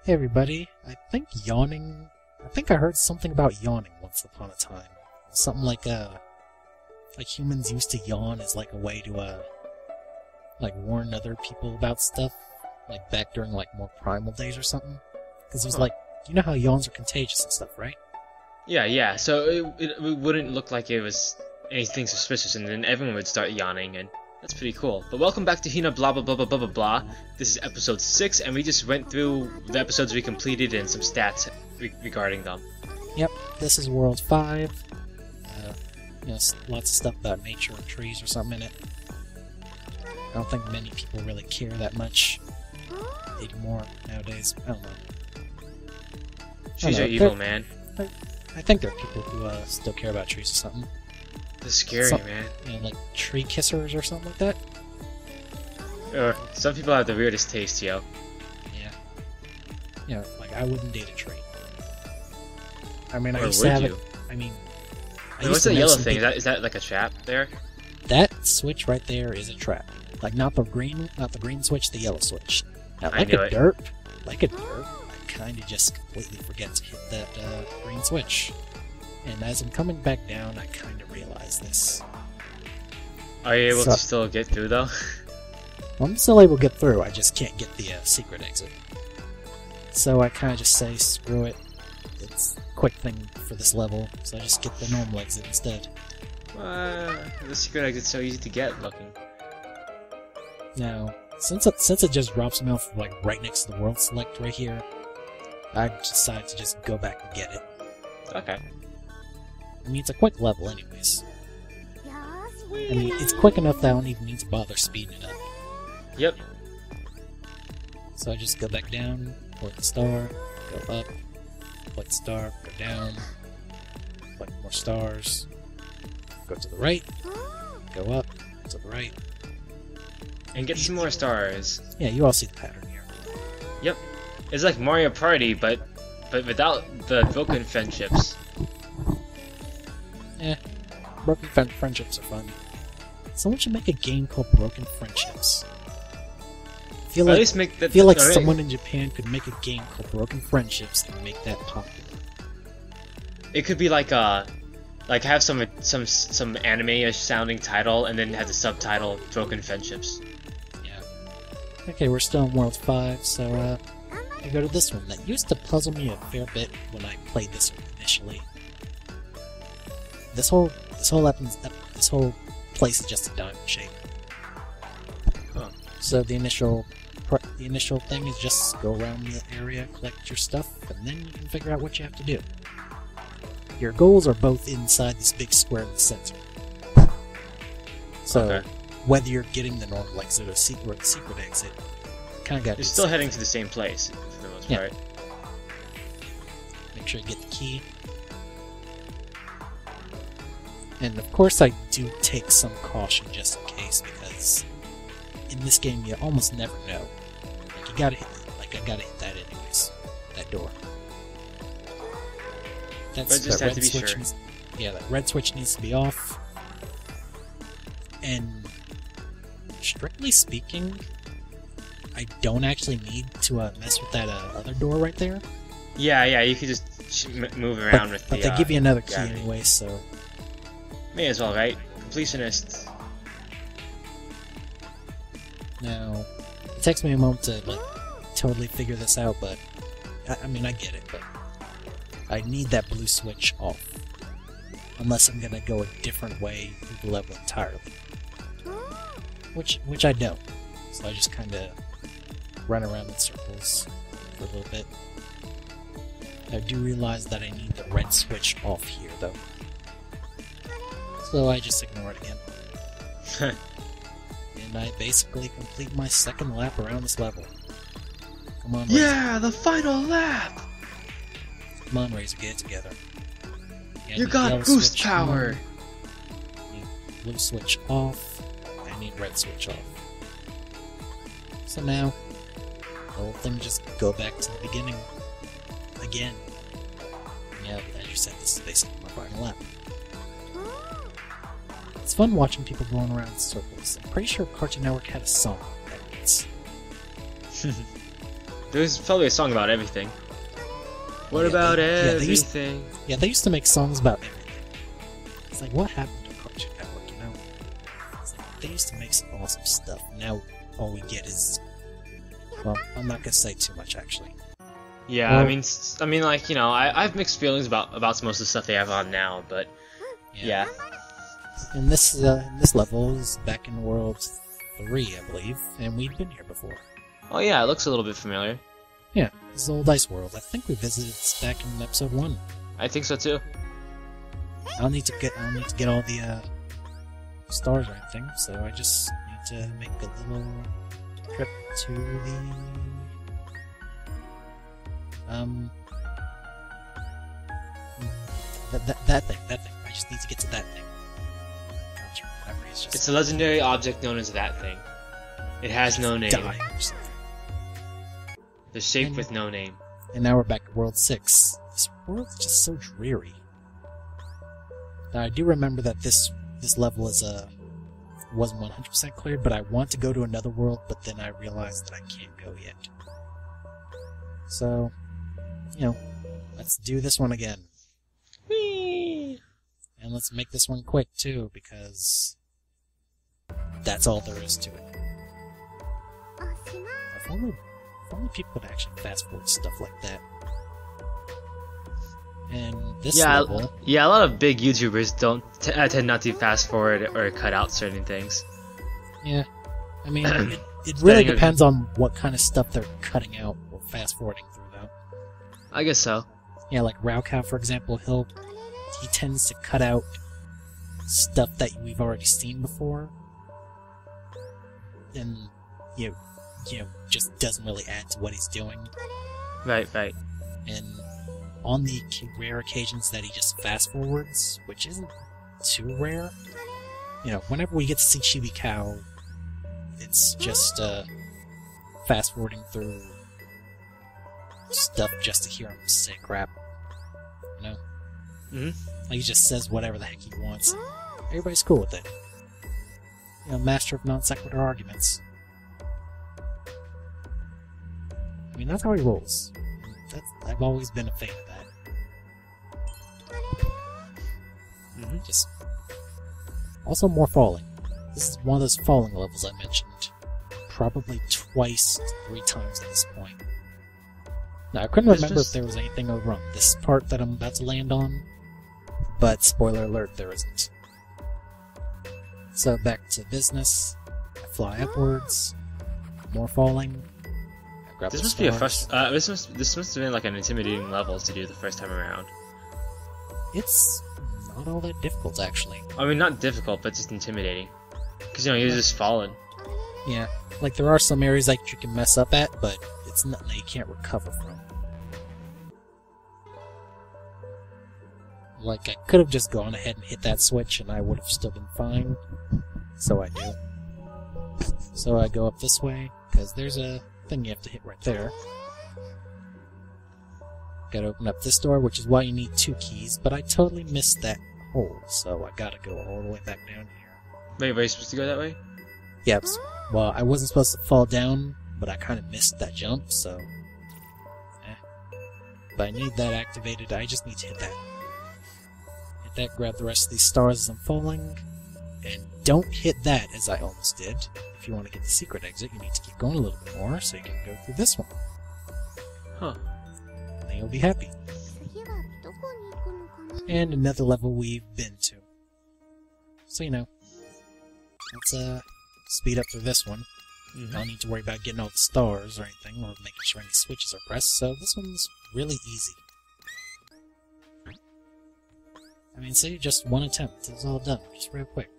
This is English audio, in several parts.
Hey everybody, I think I heard something about yawning once upon a time. Something like humans used to yawn as like a way to, warn other people about stuff, like back during like more primal days or something. Because there's you know how yawns are contagious and stuff, right? Yeah, so it wouldn't look like it was anything suspicious, and then everyone would start yawning, and that's pretty cool. But welcome back to Hina blah blah blah blah blah blah blah. This is episode 6, and we just went through the episodes we completed and some stats regarding them. Yep, this is World 5. Lots of stuff about nature and trees or something in it. I don't think many people really care that much anymore nowadays. I don't know. Trees are evil, man. I think there are people who still care about trees or something. They're scary, man. Like tree kissers or something like that. Or some people have the weirdest taste, yo. Yeah. I wouldn't date a tree. I mean, I Or used to would have you? it. I mean, What's the yellow thing? Is that like a trap there? That switch right there is a trap. Like not the green switch, the yellow switch. Now, I knew it. I kind of just completely forget to hit that green switch. And as I'm coming back down, I kind of realize this. Are you able to still get through though? Well, I'm still able to get through, I just can't get the secret exit. So I kind of just say, screw it. It's a quick thing for this level, so I just get the normal exit instead. The secret exit's so easy to get looking. Now, since it just drops me off right next to the world select right here, I decided to just go back and get it. Okay. I mean, it's a quick level anyways. I mean, it's quick enough that I don't even need to bother speeding it up. Yep. So I just go back down, collect the star, go up, collect the star, go down, collect more stars, go to the right, go up, to the right. And get some more stars. Yeah, you all see the pattern here. Yep. It's like Mario Party, but without the broken friendships. Broken friendships are fun. Someone should make a game called Broken Friendships. I feel like someone in Japan could make a game called Broken Friendships and make that popular. It could be like have some anime-ish sounding title, and then have the subtitle Broken Friendships. Yeah. Okay, we're still in World 5, so I go to this one. That used to puzzle me a fair bit when I played this one initially. This whole place is just a diamond shape. Huh. So the initial thing is just go around the area, collect your stuff, and then you can figure out what you have to do. Your goals are both inside this big square in the center. So whether you're getting the normal exit or the secret exit, kind of got. You're still heading to the same place for the most part. Make sure you get the key. And of course I do take some caution just in case, because in this game you almost never know. I gotta hit that anyways. That door. But just have to be sure. That red switch needs to be off. And strictly speaking, I don't actually need to mess with that other door right there. Yeah, you could just move around with the. But they give you another key anyway, so. May as well, right? Completionist. Now, it takes me a moment to totally figure this out, but I mean I get it, but I need that blue switch off, unless I'm gonna go a different way through the level entirely, which I don't. So I just kind of run around in circles for a little bit. I do realize that I need the red switch off here, though. So I just ignore it again. And I basically complete my second lap around this level. Come on, Razor. Yeah, the final lap! Come on, Razor, get it together. You got boost power! Need blue switch off. I need red switch off. So now, the whole thing just go back to the beginning. Again. Yeah, as you said, this is basically my final lap. It's fun watching people going around in circles. I'm pretty sure Cartoon Network had a song that There's probably a song about everything. What about everything? They used to make songs about everything. It's like, what happened to Cartoon Network, you know? It's like, they used to make some awesome stuff. Now all we get is... Well, I'm not gonna say too much, actually. Yeah, well, I mean, like, you know, I have mixed feelings about most of the stuff they have on now, but yeah. And this level is back in World 3, I believe, and we've been here before. Oh yeah, it looks a little bit familiar. Yeah, this is Old Ice World. I think we visited this back in episode 1. I think so too. I don't need to get all the stars or anything, so I just need to make a little trip to the that thing. I just need to get to that thing. Gotcha, whatever. It's a legendary object known as that thing. It has no name. The shape with no name. And now we're back at World 6. This world's just so dreary. Now, I do remember that this level wasn't 100% cleared, but I want to go to another world, but then I realized that I can't go yet. So, you know, let's do this one again. Whee! And let's make this one quick, too, because that's all there is to it. If only people could actually fast-forward stuff like that. And this level... Yeah, a lot of big YouTubers tend not to fast-forward or cut out certain things. Yeah. I mean, it really depends on what kind of stuff they're cutting out or fast-forwarding through, though. I guess so. Yeah, like Raocow, for example, he tends to cut out stuff that we've already seen before. And, you know, just doesn't really add to what he's doing. Right. And on the rare occasions that he just fast-forwards, which isn't too rare, you know, whenever we get to see Chibi Cow, it's just, fast-forwarding through stuff just to hear him say crap, you know? Mm-hmm. Like, he just says whatever the heck he wants. Everybody's cool with it. You know, master of non-sequitur arguments. I mean, that's how he rolls. I've always been a fan of that. Just... Also, more falling. This is one of those falling levels I mentioned. Probably twice, 3 times at this point. Now, I couldn't remember if there was anything over on this part that I'm about to land on, but spoiler alert, there isn't. So, back to business. I fly upwards. More falling. This must be this must have been like an intimidating level to do the first time around. It's not all that difficult, actually. I mean, not difficult, but just intimidating. Because, you know, you're just falling. Yeah. Like, there are some areas like you can mess up at, but it's nothing that you can't recover from. Like, I could have just gone ahead and hit that switch, and I would have still been fine. So I do. So I go up this way, because there's a thing you have to hit right there. Gotta open up this door, which is why you need 2 keys, but I totally missed that hole, so I gotta go all the way back down here. Wait, were you supposed to go that way? Yep. Well, I wasn't supposed to fall down, but I kind of missed that jump, so... But I need that activated, I just need to hit that. Hit that, grab the rest of these stars as I'm falling, and don't hit that as I almost did. If you want to get the secret exit, you need to keep going a little bit more, so you can go through this one. Huh. And then you'll be happy. And another level we've been to. So, you know, let's speed up through this one. I don't need to worry about getting all the stars or anything, or making sure any switches are pressed, so this one's really easy. I mean, say just one attempt, it's all done, just real quick,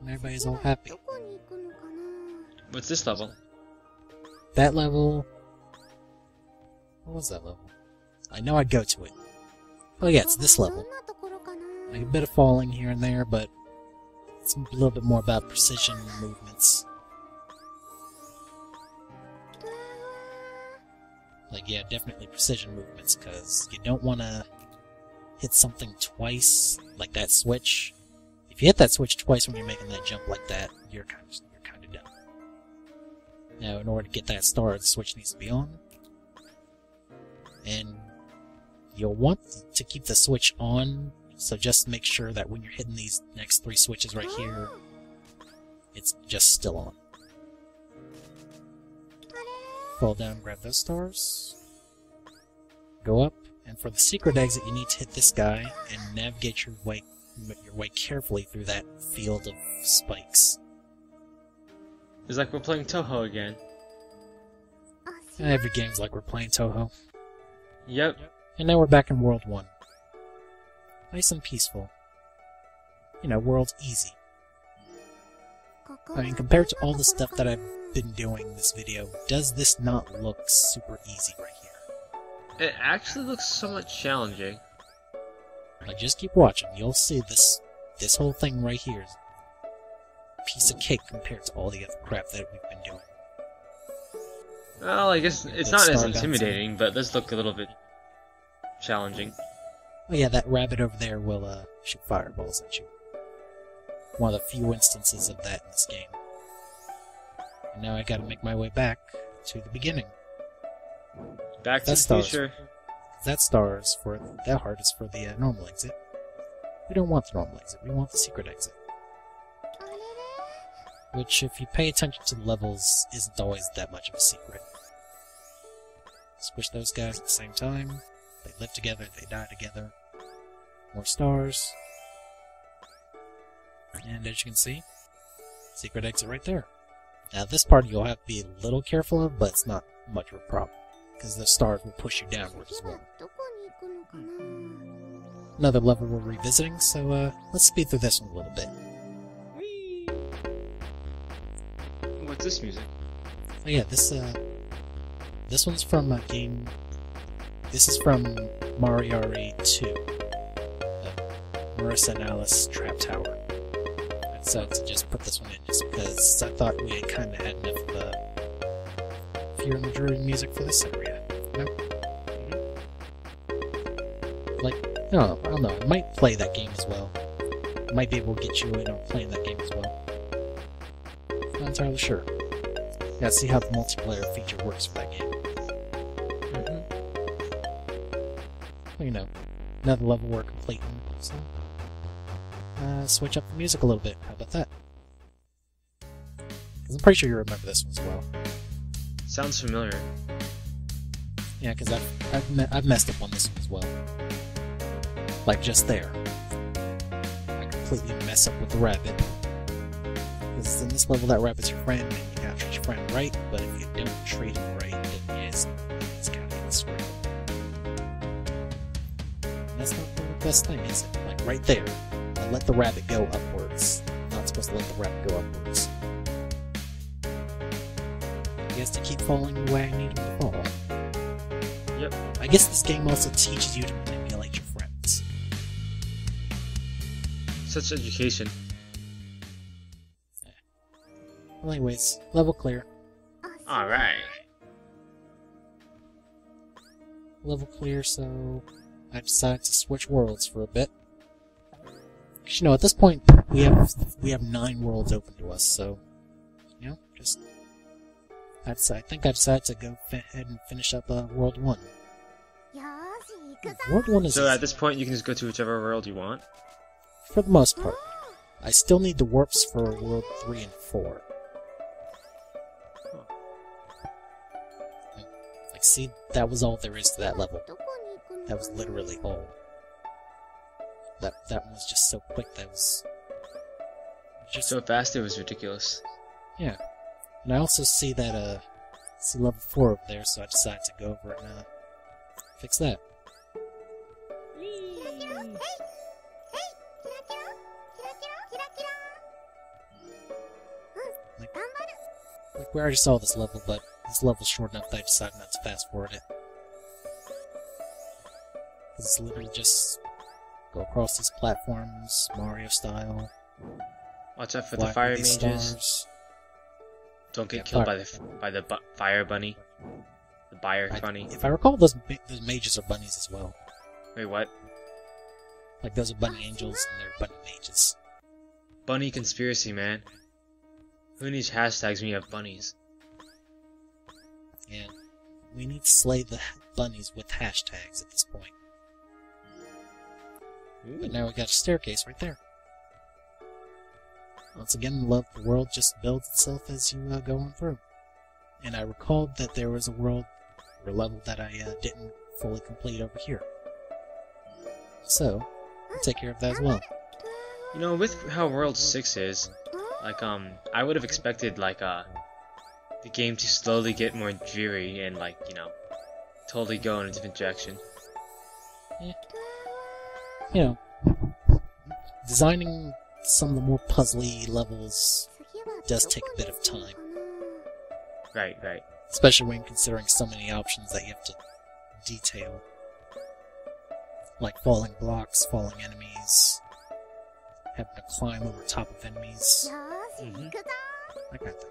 and everybody's all happy. What's this level? That level... What was that level? I know I'd go to it. Oh yeah, it's this level. Like a bit of falling here and there, but it's a little bit more about precision movements. Like, yeah, definitely precision movements, because you don't want to hit something twice, like that switch. If you hit that switch twice when you're making that jump like that, you're kind of done. Now, in order to get that star, the switch needs to be on. and you'll want to keep the switch on, so just make sure that when you're hitting these next 3 switches right here, it's just still on. Fall down, grab those stars, go up, and for the secret exit you need to hit this guy and navigate your way carefully through that field of spikes. It's like we're playing Toho again. Every game's like we're playing Toho. Yep. And now we're back in World 1. Nice and peaceful. You know, world's easy. I mean, compared to all the stuff that I've been doing in this video, does this not look super easy right here? It actually looks somewhat challenging. Like, just keep watching. You'll see this whole thing right here is a piece of cake compared to all the other crap that we've been doing. Well, I guess it's not as intimidating, but it does look a little bit challenging. Oh yeah, that rabbit over there will shoot fireballs at you. One of the few instances of that in this game. And now I gotta make my way back to the beginning. Back to the future. That star is for that heart is for the normal exit. We don't want the normal exit. We want the secret exit. Which, if you pay attention to the levels, isn't always that much of a secret. Squish those guys at the same time. They live together. They die together. More stars. And as you can see, secret exit right there. Now this part you'll have to be a little careful of, but it's not much of a problem, because the stars will push you downward as well. Another level we're revisiting, so let's speed through this one a little bit. Whee! What's this music? Oh yeah, this one's from a game. This is from Mario 2, Marissa and Alice Trap Tower. I decided to just put this one in just because I thought we had kind of had enough of the Fear and the Druid music for this area. You know? Like, I don't know. I might play that game as well. I might be able to get you in on playing that game as well. Not entirely sure. Gotta see how the multiplayer feature works for that game. Well, you know, another level we're completing, so switch up the music a little bit. How about that? 'Cause I'm pretty sure you remember this one as well. Sounds familiar. Yeah, because I've messed up on this one as well. Like just there. I completely mess up with the rabbit. Because in this level, that rabbit's your friend, and you gotta treat your friend right, but if you don't treat him right, then he's kind of getting screwed. And that's not the best thing, is it? Like right there. I let the rabbit go upwards. I'm not supposed to let the rabbit go upwards. He has to keep falling the way I need him to fall. Yep. I guess this game also teaches you to manipulate your friends. Such education. Well, anyways, level clear. Alright. Level clear, so I decided to switch worlds for a bit. 'Cause, you know, at this point we have 9 worlds open to us, so you know, just I think I decided to go ahead and finish up World 1. World 1 is So easy, at this point you can just go to whichever world you want? for the most part. I still need the warps for World 3 and 4. Like, see, that was all there is to that level. That was literally all. That one was just so quick, that was just... So fast it was ridiculous. Yeah. And I also see that, see level 4 over there, so I decided to go over and, fix that. Like, we already saw this level, but this level's short enough that I decided not to fast forward it. It's literally just go across these platforms, Mario style. Watch out for the fire mages. Stars. Don't get killed by the fire bunny. The fire bunny. If I recall, those mages are bunnies as well. Wait, what? Like, those are bunny angels and they're bunny mages. Bunny conspiracy, man. Who needs hashtags when you have bunnies? And we need to slay the bunnies with hashtags at this point. Ooh. But now we got a staircase right there. Once again, love the world just builds itself as you go on through. And I recalled that there was a world or level that I didn't fully complete over here. So, I'll take care of that as well. You know, with how World 6 is, like, I would have expected, like, the game to slowly get more dreary and, like, you know, totally go in a different direction. Yeah. You know, designing some of the more puzzly levels does take a bit of time. Right, right. Especially when considering so many options that you have to detail. Like falling blocks, falling enemies, having to climb over top of enemies. Mm-hmm. That kind of thing.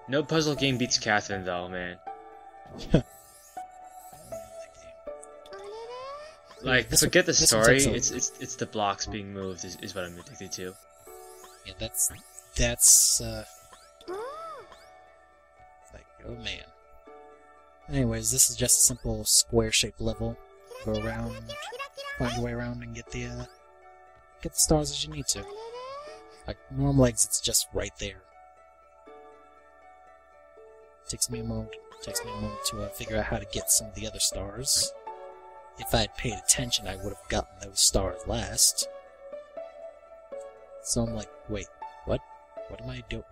No puzzle game beats Catherine, though, man. Like, forget the story. It's the blocks being moved is what I'm addicted to. Yeah, that's like, oh man. Anyways, this is just a simple square-shaped level. Go around, find your way around, and get the stars as you need to. Like normal exits, just right there. Takes me a moment to figure out how to get some of the other stars. If I had paid attention, I would have gotten those stars last. So I'm like, wait, what? What am I doing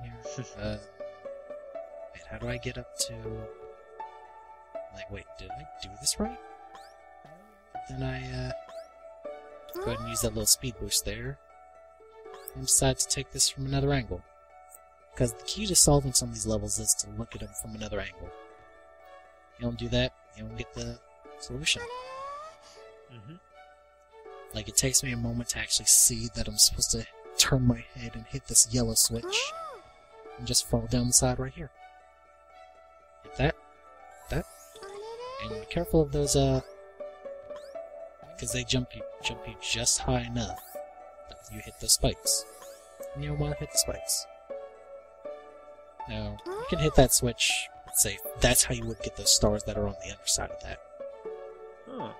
here? Wait, how do I get up to... Like, wait, did I do this right? Then I, go ahead and use that little speed boost there. And decide to take this from another angle. Because the key to solving some of these levels is to look at them from another angle. You don't do that, you don't get the solution. Mm-hmm. Like, it takes me a moment to actually see that I'm supposed to turn my head and hit this yellow switch. And just fall down the side right here. Hit that. That. And be careful of those, because they jump you just high enough that you hit the spikes. And you don't want to hit the spikes. Now, you can hit that switch, let's say, that's how you would get those stars that are on the underside of that. Huh.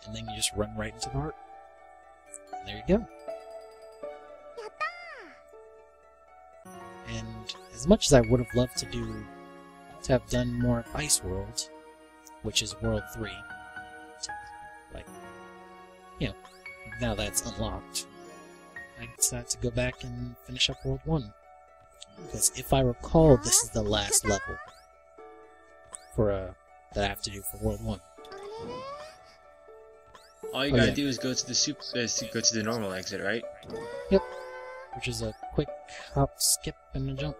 And then you just run right into the heart. And there you go. And as much as I would have loved to have done more of Ice World, which is World 3, like, you know, now that's unlocked, I decided to go back and finish up World 1. Because if I recall, this is the last level for that I have to do for World 1. All you gotta do is go to the normal exit, right? Yep. Which is a quick hop, skip, and a jump.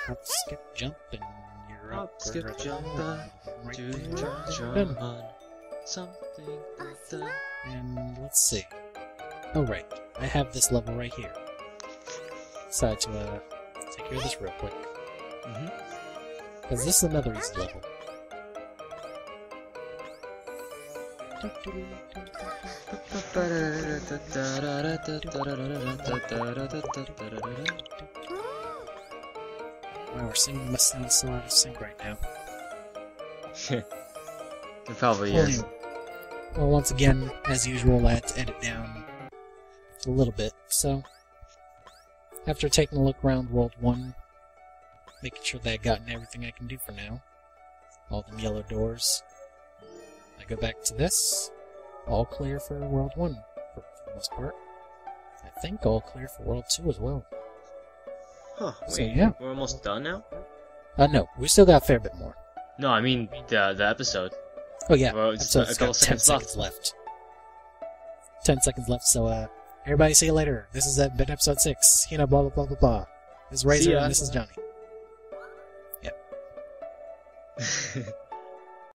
Hop, skip, jump, and you're up. Hop, skip, jump, right do there. jump on something like that. And let's see. Oh right, I have this level right here. Decided to take care of this real quick. Because this is another easy level. Wow, our singing must sound so out of sync right now. It probably is. Well, once again, as usual, I had to edit down a little bit, so... After taking a look around World 1, making sure that I've gotten everything I can do for now, all the yellow doors, I go back to this, all clear for World 1, for the most part. I think all clear for World 2 as well. Huh, wait, So, yeah. we're almost done now? No, we still got a fair bit more. No, I mean the episode. Oh yeah, Well, it's episode's a couple got 10 seconds seconds left. 10 seconds left, so everybody see you later. This is been episode 6. Hina, blah blah blah blah blah. This is Razor See ya. and this is Johnny. Yep.